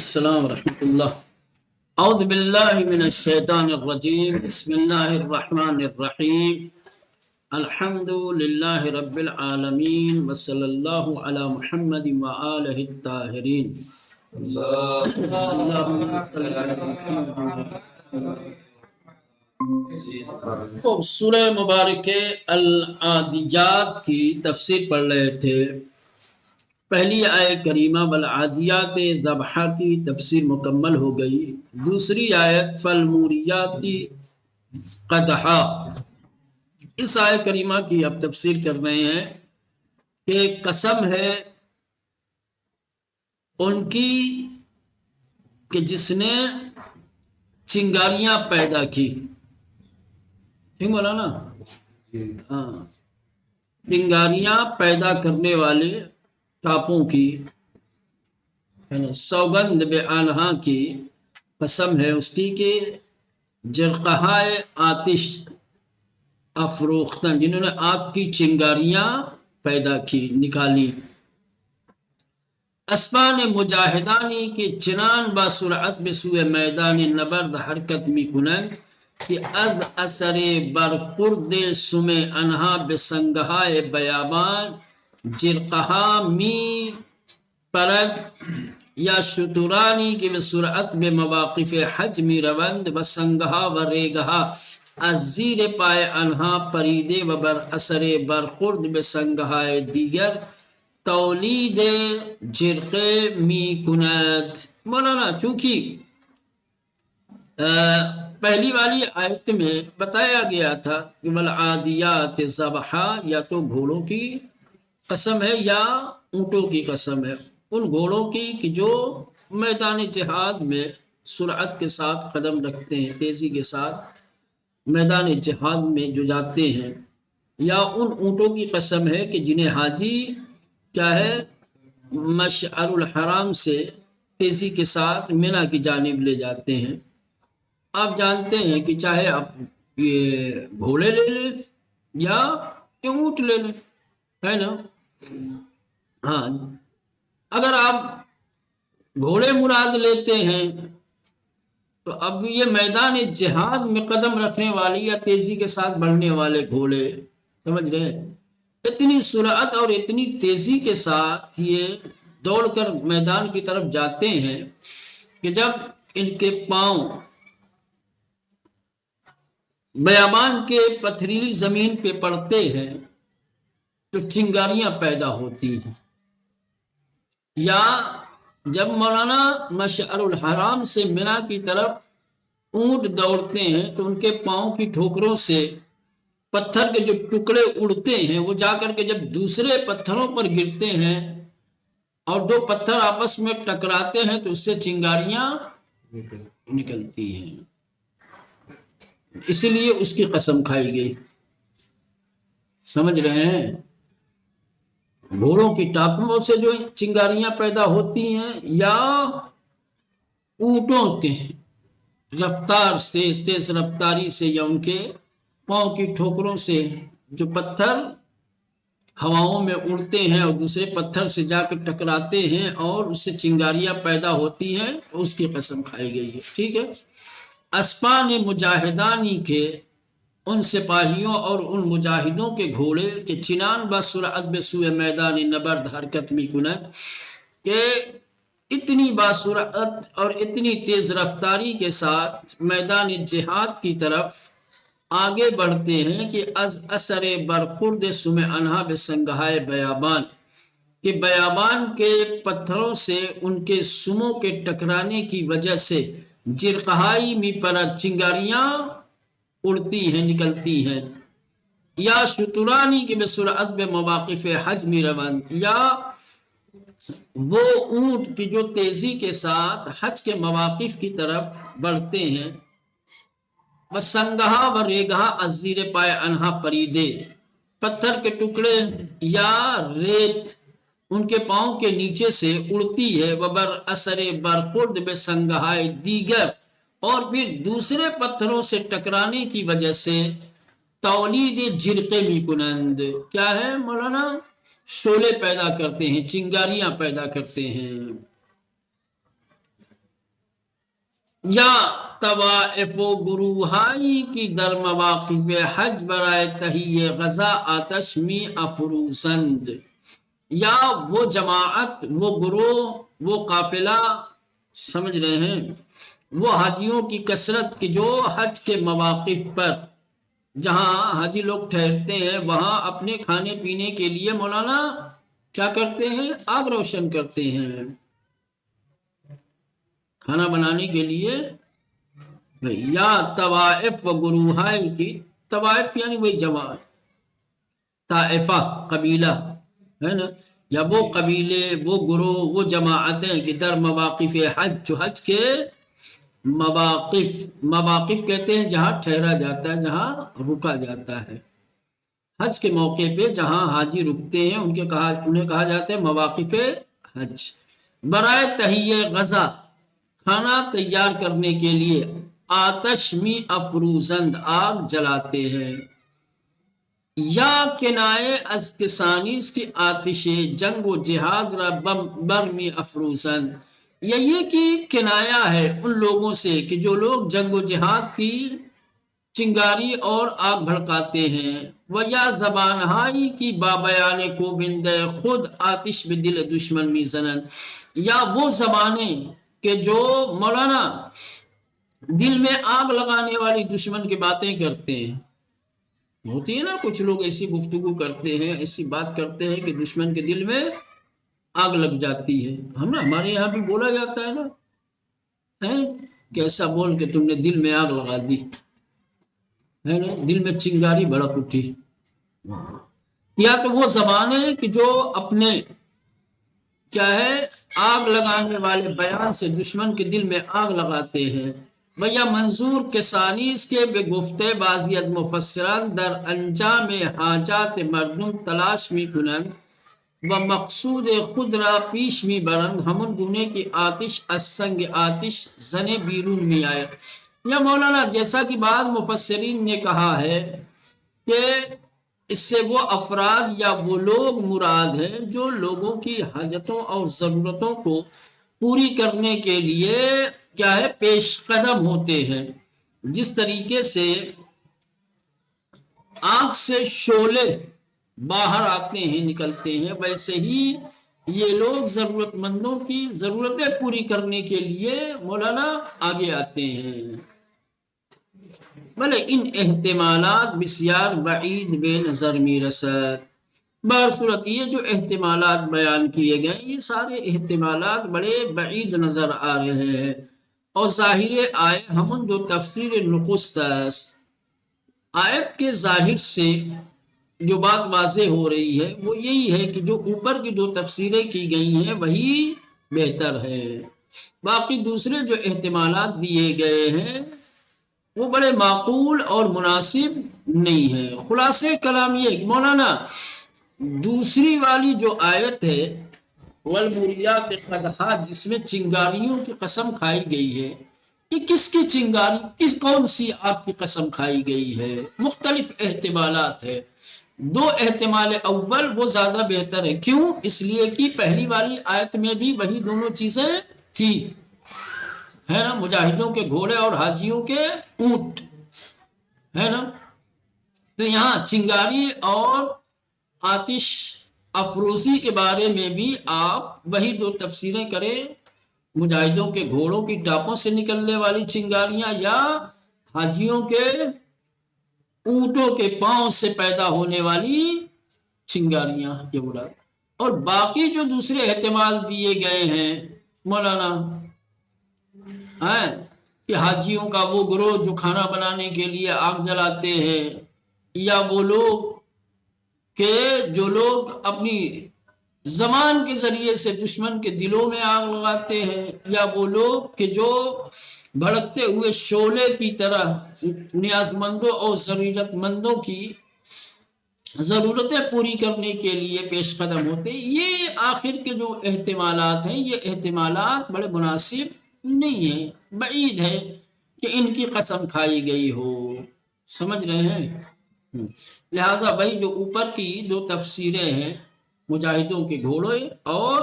السلام ورحمۃ اللہ۔ اعوذ باللہ من الشیطان الرجیم، بسم اللہ الرحمن الرحیم، الحمد للہ رب العالمین، وصلی اللہ علی محمد وآلہ الطاہرین۔ اللہم صلی علی محمد۔ سورہ مبارکہ العادیات کی تفسیر پڑھ رہے تھے۔ پہلی آیت کریمہ والعادیات ذبحا کی تفسیر مکمل ہو گئی۔ دوسری آیت فالموریات قدحا، اس آیت کریمہ کی اب تفسیر کر رہے ہیں کہ قسم ہے ان کی کہ جس نے چنگاریاں پیدا کی۔ ٹھیک بولا نا؟ ہاں، چنگاریاں پیدا کرنے والے ٹاپوں کی سوگند بے آنہا کی قسم ہے اس کی کہ جرقہائے آتش افروختن، جنہوں نے آگ کی چنگاریاں پیدا کی، نکالی۔ اسبان مجاہدانی کے چنان با سرعت بسوء میدان نبرد حرکت می کنند کہ از اثر برخورد سم انہا بسنگہائے بیابان جرقہا می پرد یا شترانی کے بسرعت بے مواقف حج می روند و سنگہا و ریگہا از زیر پائے انہا پریدے و بر اثر برخورد بسنگہائے دیگر تولید جرقے می کند۔ مولانا چونکہ پہلی والی آیت میں بتایا گیا تھا کہ والعادیات ذبحا، یا تو گھوڑوں کی قسم ہے یا اونٹوں کی قسم ہے، ان گھوڑوں کی کہ جو میدان جہاد میں سرعت کے ساتھ قدم رکھتے ہیں، تیزی کے ساتھ میدان جہاد میں جو جاتے ہیں، یا ان اونٹوں کی قسم ہے کہ جنہیں حاجی کیا ہے مشعر الحرام سے تیزی کے ساتھ مینا کی جانب لے جاتے ہیں۔ آپ جانتے ہیں کہ چاہے آپ یہ گھوڑے لے لیں یا اونٹ لے لیں، ہے نا؟ ہاں، اگر آپ گھوڑے مراد لیتے ہیں تو اب یہ میدان جہاد میں قدم رکھنے والی یا تیزی کے ساتھ بڑھنے والے گھوڑے، سمجھ رہے ہیں؟ اتنی سرعت اور اتنی تیزی کے ساتھ یہ دوڑ کر میدان کی طرف جاتے ہیں کہ جب ان کے پاؤں بیابان کے پتھریلی زمین پہ پڑتے ہیں تو چنگاریاں پیدا ہوتی ہیں، یا جب مولانا مشعر الحرام سے مینا کی طرف اونٹ دوڑتے ہیں تو ان کے پاؤں کی ٹھوکروں سے پتھر کے جو ٹکڑے اڑتے ہیں وہ جا کر کے جب دوسرے پتھروں پر گرتے ہیں اور دو پتھر آپس میں ٹکراتے ہیں تو اس سے چنگاریاں نکلتی ہیں، اسی لیے اس کی قسم کھائی گئی۔ سمجھ رہے ہیں؟ گھوڑوں کی ٹانپوں سے جو چنگاریاں پیدا ہوتی ہیں یا اونٹوں کے رفتار سے، تیز رفتاری سے، یا ان کے پاؤں کی ٹھوکروں سے جو پتھر ہواؤں میں اڑتے ہیں اور دوسرے پتھر سے جا کر ٹکراتے ہیں اور اس سے چنگاریاں پیدا ہوتی ہیں، اس کی قسم کھائی گئی ہے۔ ٹھیک ہے؟ اسپان مجاہدانی کے ان سپاہیوں اور ان مجاہدوں کے گھوڑے کہ چنان بسرعت بسوء میدان نبرد حرکت می کنند، کہ اتنی باسرعت اور اتنی تیز رفتاری کے ساتھ میدان جہاد کی طرف آگے بڑھتے ہیں کہ از اثر برخورد سم انہا بسنگہائے بیابان، کہ بیابان کے پتھروں سے ان کے سموں کے ٹکرانے کی وجہ سے جرقہائی می پرد چنگاریاں اڑتی ہیں، نکلتی ہیں، یا شترانی کی بسرعت بے مواقف حج می روند، یا وہ اونٹ کی جو تیزی کے ساتھ حج کے مواقف کی طرف بڑھتے ہیں، بسنگہا و ریگہا از زیر پائے انہا پریدے، پتھر کے ٹکڑے یا ریت ان کے پاؤں کے نیچے سے اڑتی ہے، وبر اثر برخورد بسنگہائے دیگر، اور پھر دوسرے پتھروں سے ٹکرانے کی وجہ سے تولید جرقے می کنند، کیا ہے مولانا؟ شعلے پیدا کرتے ہیں، چنگاریاں پیدا کرتے ہیں۔ یا طوائف و گروہائی کی در مواقف حج برائے تہیہ غزہ آتش می افروزند، یا وہ جماعت، وہ گروہ، وہ قافلہ، سمجھ رہے ہیں، وہ حاجیوں کی کثرت کی جو حج کے مواقف پر جہاں حاجی لوگ ٹھہرتے ہیں وہاں اپنے کھانے پینے کے لیے مولانا کیا کرتے ہیں؟ آگ روشن کرتے ہیں، کھانا بنانے کے لیے۔ یا طوائف و گروہائے کی، طوائف یعنی وہی جماعت، طائفہ قبیلہ ہے نا، یا وہ قبیلے، وہ گروہ، وہ جماعتیں کہ در مواقف حج، جو حج کے مواقف، مواقف کہتے ہیں جہاں ٹھہرا جاتا ہے، جہاں رکا جاتا ہے، حج کے موقع پہ جہاں حاجی رکتے ہیں انہیں کہا جاتا ہے مواقف حج۔ برائے تہیہ غزہ، کھانا تیار کرنے کے لیے، آتش می افروزند، آگ جلاتے ہیں، یا کنائے از کسانی، اس کی آتش جنگ و جہاد را برمی افروزند، یا یہ کہ کنایا ہے ان لوگوں سے کہ جو لوگ جنگ و جہاد کی چنگاری اور آگ بھڑکاتے ہیں، و یا زبان ہائی کی بابیان کو بندے خود آتش بے دل دشمن می زنند، یا وہ زبانیں کہ جو مولانا دل میں آگ لگانے والی دشمن کی باتیں کرتے ہیں، ہوتی ہے نا کچھ لوگ ایسی گفتگو کرتے ہیں، ایسی بات کرتے ہیں کہ دشمن کے دل میں آگ لگ جاتی ہے، ہمارے یہاں بھی بولا جاتا ہے نا، کہ ایسا بول کے تم نے دل میں آگ لگا دی ہے نا، دل میں چنگاری بھڑک اٹھی۔ یا تو وہ زبانیں کہ جو اپنے کیا ہے آگ لگانے والے بیان سے دشمن کے دل میں آگ لگاتے ہیں، یا منظور کے ثانیس کے بے گفتے بازی از مفسران در انجام حاجات مردم تلاش می کنند، و مقصود خود را پیش می برند، ہمن گونے کی آتش از سنگ آتش زنے بیرون می آئے۔ یا مولانا جیسا کہ بعض مفسرین نے کہا ہے کہ اس سے وہ افراد یا وہ لوگ مراد ہیں جو لوگوں کی حاجتوں اور ضرورتوں کو پوری کرنے کے لیے کیا ہے پیش قدم ہوتے ہیں، جس طریقے سے آنکھ سے شعلے باہر آتے ہیں، نکلتے ہیں، ویسے ہی یہ لوگ ضرورت مندوں کی ضرورتیں پوری کرنے کے لیے مولانا آگے آتے ہیں۔ بلے ان احتمالات بسیار بعید بے نظر می رسد، بصورت یہ جو احتمالات بیان کیے گئے یہ سارے احتمالات بڑے بعید نظر آ رہے ہیں، اور ظاہر آئے ہمن جو تفسیر نخست آیت کے ظاہر سے جو بات واضح ہو رہی ہے وہ یہی ہے کہ جو اوپر کی دو تفسیریں کی گئی ہیں وہی بہتر ہے، باقی دوسرے جو احتمالات دیے گئے ہیں وہ بڑے معقول اور مناسب نہیں ہے۔ خلاصے کلام یہ کہ مولانا دوسری والی جو آیت ہے والموریات قدحا، جس میں چنگاریوں کی قسم کھائی گئی ہے، یہ کس کی چنگاری، کون سی آگ کی قسم کھائی گئی ہے؟ مختلف احتمالات ہے، دو احتمال اول وہ زیادہ بہتر ہے، کیوں؟ اس لیے کہ پہلی والی آیت میں بھی وہی دونوں چیزیں تھی ہے نا، مجاہدوں کے گھوڑے اور حاجیوں کے اونٹ ہے نا، تو یہاں چنگاری اور آتش افروزی کے بارے میں بھی آپ وہی دو تفسیریں کریں، مجاہدوں کے گھوڑوں کی ٹاپوں سے نکلنے والی چنگاریاں یا حاجیوں کے اونٹوں کے پاؤں سے پیدا ہونے والی چنگاریاں، یہ بولا۔ اور باقی جو دوسرے احتمال دیے گئے ہیں مولانا کہ حاجیوں کا وہ گروہ جو کھانا بنانے کے لیے آگ جلاتے ہیں، یا وہ لوگ کہ جو لوگ اپنی زبان کے ذریعے سے دشمن کے دلوں میں آگ لگاتے ہیں، یا وہ لوگ کہ جو بھڑکتے ہوئے شعلے کی طرح نیاز مندوں اور ضرورت مندوں کی ضرورتیں پوری کرنے کے لیے پیش قدم ہوتے ہیں، یہ آخر کے جو احتمالات ہیں یہ احتمالات بڑے مناسب نہیں ہیں، بعید ہے کہ ان کی قسم کھائی گئی ہو، سمجھ رہے ہیں؟ لہذا وہی جو اوپر کی دو تفسیریں ہیں مجاہدوں کے گھوڑے اور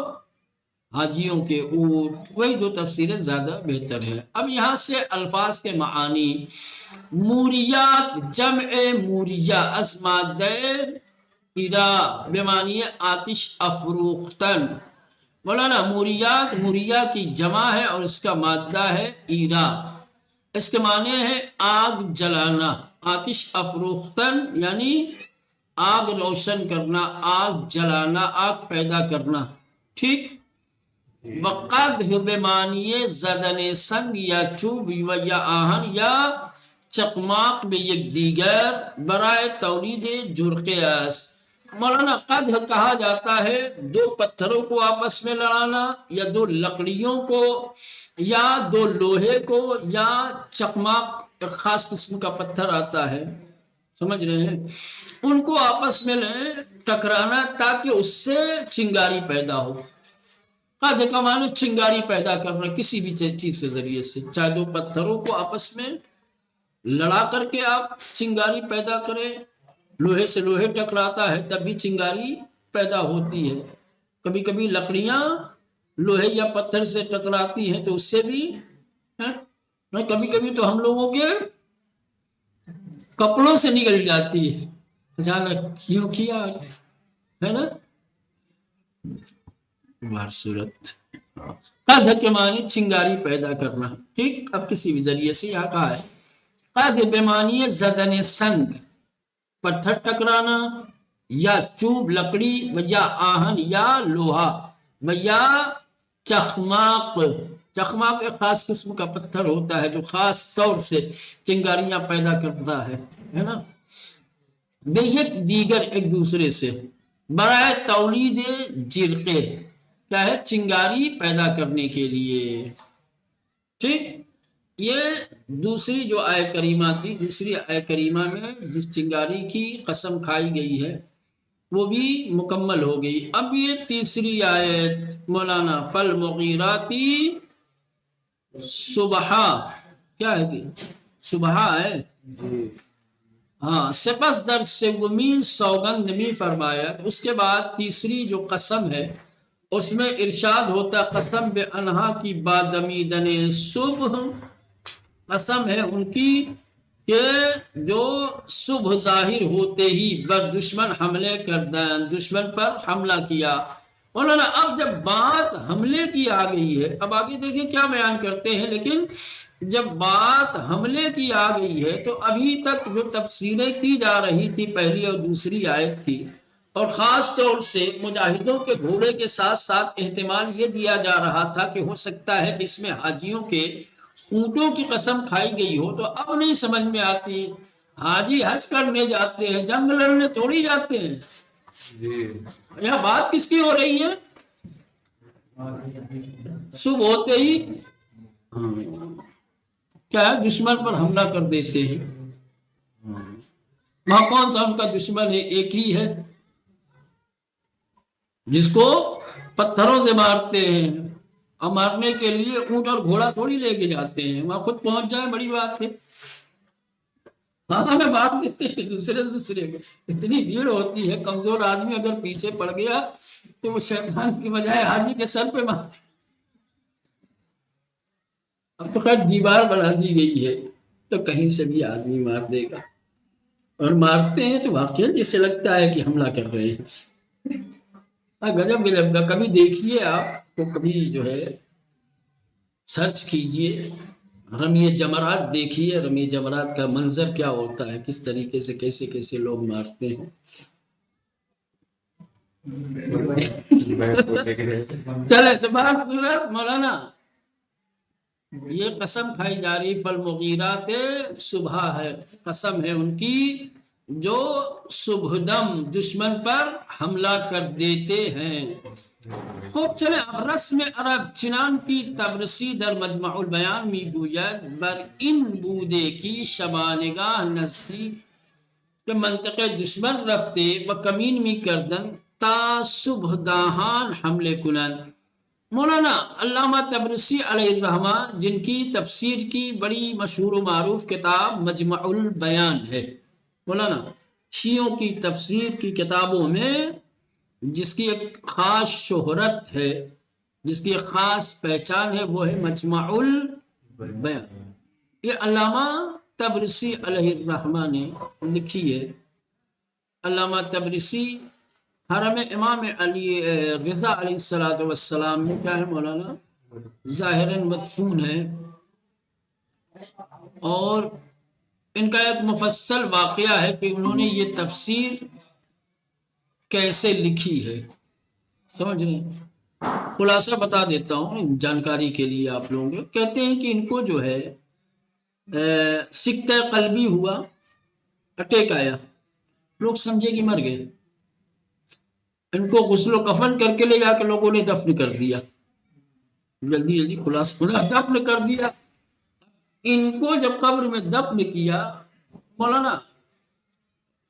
حاجیوں کے اونٹ، وہی دو تفسیریں زیادہ بہتر ہے۔ اب یہاں سے الفاظ کے معانی، موریات جمع موریہ از مادہ ایرا بمعنی آتش افروختن۔ مولانا موریات موریہ کی جمع ہے اور اس کا مادہ ہے ایرا، اس کے معنی ہے آگ جلانا، آتش افروختن یعنی آگ روشن کرنا، آگ جلانا، آگ پیدا کرنا، ٹھیک۔ وقد بمعنی زدن سنگ یا چوب یا آہن یا چقماق میں یک دیگر برائے تولید جرقے است۔ مولانا قدح کہا جاتا ہے دو پتھروں کو آپس میں لڑانا، یا دو لکڑیوں کو، یا دو لوہے کو، یا چقماق ایک خاص قسم کا پتھر آتا ہے، سمجھ رہے ہیں، ان کو آپس میں ٹکرانا تاکہ اس سے چنگاری پیدا ہو۔ قدح کا معنی چنگاری پیدا کرنا کسی بھی چیز سے ذریعے سے، چاہے دو پتھروں کو آپس میں لڑا کر کے آپ چنگاری پیدا کریں، لوہے سے لوہے ٹکراتا ہے تب بھی چنگاری پیدا ہوتی ہے، کبھی کبھی لکڑیاں لوہے یا پتھر سے ٹکراتی ہیں تو اس سے بھی کبھی کبھی تو ہم لوگوں کے کپڑوں سے نکل جاتی ہے، اچانک کیوں کیا ہے نا صورت۔ قدح کے معنی چنگاری پیدا کرنا، ٹھیک۔ اب کسی بھی ذریعے سے یہاں کہا ہے قدح بمعنی زدن سنگ پتھر ٹکرانا، یا چوب لکڑی، یا آہن یا لوہا، یا چخماق، چخماق ایک خاص قسم کا پتھر ہوتا ہے جو خاص طور سے چنگاریاں پیدا کرتا ہے نا، بے یک دیگر ایک دوسرے سے، برائے تولید جرقے کیا ہے چنگاری پیدا کرنے کے لیے، ٹھیک۔ یہ دوسری جو آیہ کریمہ تھی، دوسری آیہ کریمہ میں جس چنگاری کی قسم کھائی گئی ہے وہ بھی مکمل ہو گئی۔ اب یہ تیسری آیت مولانا فالمغیراتی صبحا، کیا ہے کہ صبحا ہے، ہاں، سپس در سومین سوگند میں فرمایا۔ اس کے بعد تیسری جو قسم ہے اس میں ارشاد ہوتا قسم بے انہا کی بادمیدن صبح، قسم ہے ان کی کہ جو صبح ظاہر ہوتے ہی بر دشمن حملے کردن، دشمن پر حملہ کیا۔ مولانا اب جب بات حملے کی آ گئی ہے، اب آگے دیکھیں کیا بیان کرتے ہیں، لیکن جب بات حملے کی آ گئی ہے تو ابھی تک جو تفسیریں کی جا رہی تھی پہلی اور دوسری آیت کی، اور خاص طور سے مجاہدوں کے گھوڑے کے ساتھ ساتھ احتمال یہ دیا جا رہا تھا کہ ہو سکتا ہے کہ اس میں حاجیوں کے اونٹوں کی قسم کھائی گئی ہو، تو اب نہیں سمجھ میں آتی، حاجی حج کرنے جاتے ہیں، جنگ لڑنے تھوڑی جاتے ہیں، یہاں بات کس کی ہو رہی ہے؟ صبح ہوتے ہی کیا ہے دشمن پر حملہ کر دیتے ہیں۔ وہاں کون سا ان کا دشمن ہے؟ ایک ہی ہے جس کو پتھروں سے مارتے ہیں، اور مارنے کے لیے اونٹ اور گھوڑا تھوڑی لے کے جاتے ہیں، وہاں خود پہنچ جائے بڑی بات ہے، میں بات دیتے ہیں دوسرے کو، اتنی بھیڑ ہوتی ہے، کمزور آدمی اگر پیچھے پڑ گیا تو وہ شیطان کی بجائے حاجی کے سر پہ مارتے۔ اب تو خیر دیوار بنا دی گئی ہے تو کہیں سے بھی آدمی مار دے گا، اور مارتے ہیں تو واقعی جیسے لگتا ہے کہ حملہ کر رہے ہیں، گجب گجب کا۔ کبھی دیکھیے آپ کو، کبھی جو ہے سرچ کیجئے، رمی جمرات دیکھیے، رمی جمرات کا منظر کیا ہوتا ہے، کس طریقے سے کیسے کیسے لوگ مارتے ہیں۔ چلے تو بات صورت مولانا یہ قسم کھائی جا رہی فالمغیرات صبح ہے، قسم ہے ان کی جو صبح دم دشمن پر حملہ کر دیتے ہیں۔ خوب چلے اب رسم عرب چنان کی تبرسی در مجمع البیان می گوید بر این بوده کی شبانگاه نزدیک که منطقه دشمن رفته و کمین می کردن تا صبح داهان حمله کنند۔ مولانا علامہ تبرسی علیہ الرحمہ جن کی تفسیر کی بڑی مشہور و معروف کتاب مجمع البیان ہے، مولانا شیعوں کی تفسیر کی کتابوں میں جس کی ایک خاص شہرت ہے جس کی خاص پہچان ہے وہ ہے مجمع البیان. یہ علامہ تبرسی علیہ الرحمہ نے لکھی ہے. علامہ تبرسی حرم امام علی رضا علیہ السلام میں کیا ہے مولانا ظاہراً مدفون ہے. اور ان کا ایک مفصل واقعہ ہے کہ انہوں نے یہ تفسیر کیسے لکھی ہے. سمجھ رہے ہیں؟ خلاصہ بتا دیتا ہوں جانکاری کے لیے آپ لوگوں کو. کہتے ہیں کہ ان کو جو ہے سکتہ قلبی ہوا، اٹیک آیا، لوگ سمجھے کہ مر گئے. ان کو غسل و کفن کر کے لے جا کے لوگوں نے دفن کر دیا. جلدی جلدی خلاصہ دفن کر دیا. ان کو جب قبر میں دفن کیا مولانا،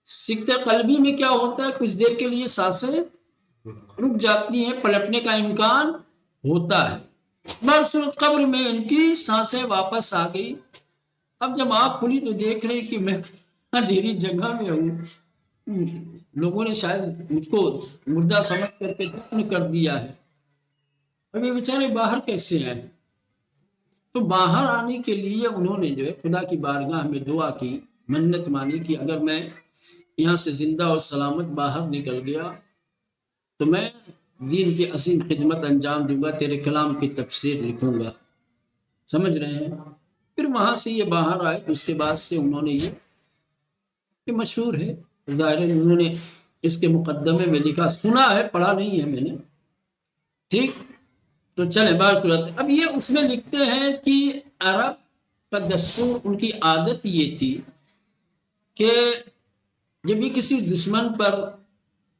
سکتہ قلبی میں کیا ہوتا ہے کچھ دیر کے لیے سانسیں رک جاتی ہیں، پلٹنے کا امکان ہوتا ہے. برصورت قبر میں ان کی سانسیں واپس آ گئی. اب جب آنکھ کھلی تو دیکھ رہے کہ میں اندھیری جگہ میں ہوں، لوگوں نے شاید مجھ کو مردہ سمجھ کر کے دفن کر دیا ہے. اب یہ بیچارے باہر کیسے آئے؟ تو باہر آنے کے لیے انہوں نے جو ہے خدا کی بارگاہ میں دعا کی، منت مانی کہ اگر میں یہاں سے زندہ اور سلامت باہر نکل گیا تو میں دین کی عظیم خدمت انجام دوں گا، تیرے کلام کی تفسیر لکھوں گا. سمجھ رہے ہیں؟ پھر وہاں سے یہ باہر آئے. اس کے بعد سے انہوں نے یہ مشہور ہے، ظاہر انہوں نے اس کے مقدمے میں لکھا، سنا ہے پڑھا نہیں ہے میں نے. ٹھیک، تو چلے بات صورت. اب یہ اس میں لکھتے ہیں کہ عرب کا دستور، ان کی عادت یہ تھی کہ جب یہ کسی دشمن پر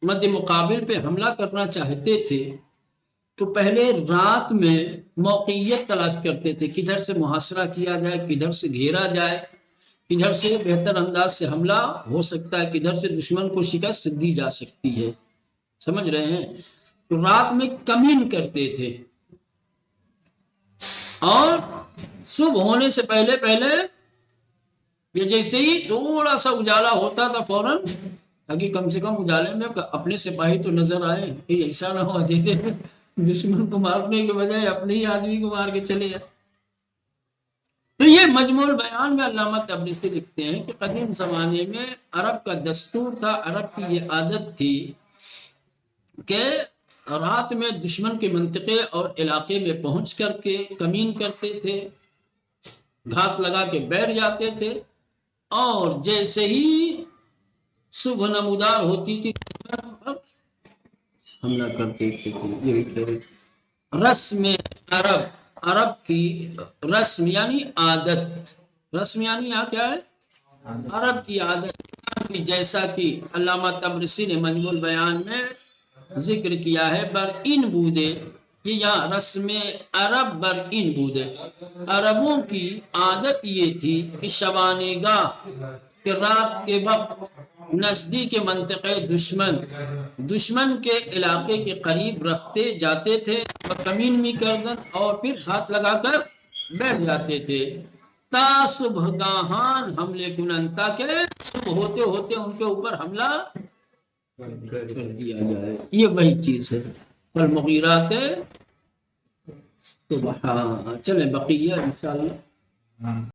مد مقابل پہ حملہ کرنا چاہتے تھے تو پہلے رات میں موقعیت تلاش کرتے تھے، کدھر سے محاصرہ کیا جائے، کدھر سے گھیرا جائے، کدھر سے بہتر انداز سے حملہ ہو سکتا ہے، کدھر سے دشمن کو شکست دی جا سکتی ہے. سمجھ رہے ہیں؟ تو رات میں کمین کرتے تھے اور صبح ہونے سے پہلے یہ جیسے ہی تھوڑا سا اجالا ہوتا تھا فوراً، تاکہ کم سے کم اجالے میں اپنے سپاہی تو نظر آئے، ایسا نہ ہو دشمن کو مارنے کے بجائے اپنے ہی آدمی کو مار کے چلے جائے. تو یہ مجموع البیان میں علامہ تبریسی لکھتے ہیں کہ قدیم زمانے میں عرب کا دستور تھا، عرب کی یہ عادت تھی کہ رات میں دشمن کے منطقے اور علاقے میں پہنچ کر کے کمین کرتے تھے، گھات لگا کے بیٹھ جاتے تھے، اور جیسے ہی صبح نمودار ہوتی تھی حملہ کرتے تھے. یہی کہہ رہے رسم عرب کی رسم یعنی عادت. رسم یعنی یہاں کیا ہے؟ عرب کی عادت. جیسا کہ علامہ تبرسی نے مجموع البیان میں ذکر کیا ہے، بر این بودے، یہ یہاں رسم عرب بر این بودے، عربوں کی عادت یہ تھی کہ شبانے گاہ کہ رات کے وقت نزدیک منطقے دشمن کے علاقے کے قریب رکھتے جاتے تھے اور کمین بھی کردن اور پھر ہاتھ لگا کر بیٹھ جاتے تھے تا صبح گاہان حملے کنن، تاکہ صبح ہوتے ہوتے ان کے اوپر حملہ کر دیا جائے. یہ وہی چیز ہے. والمغیرات صبحا. چلیں بقیہ انشاءاللہ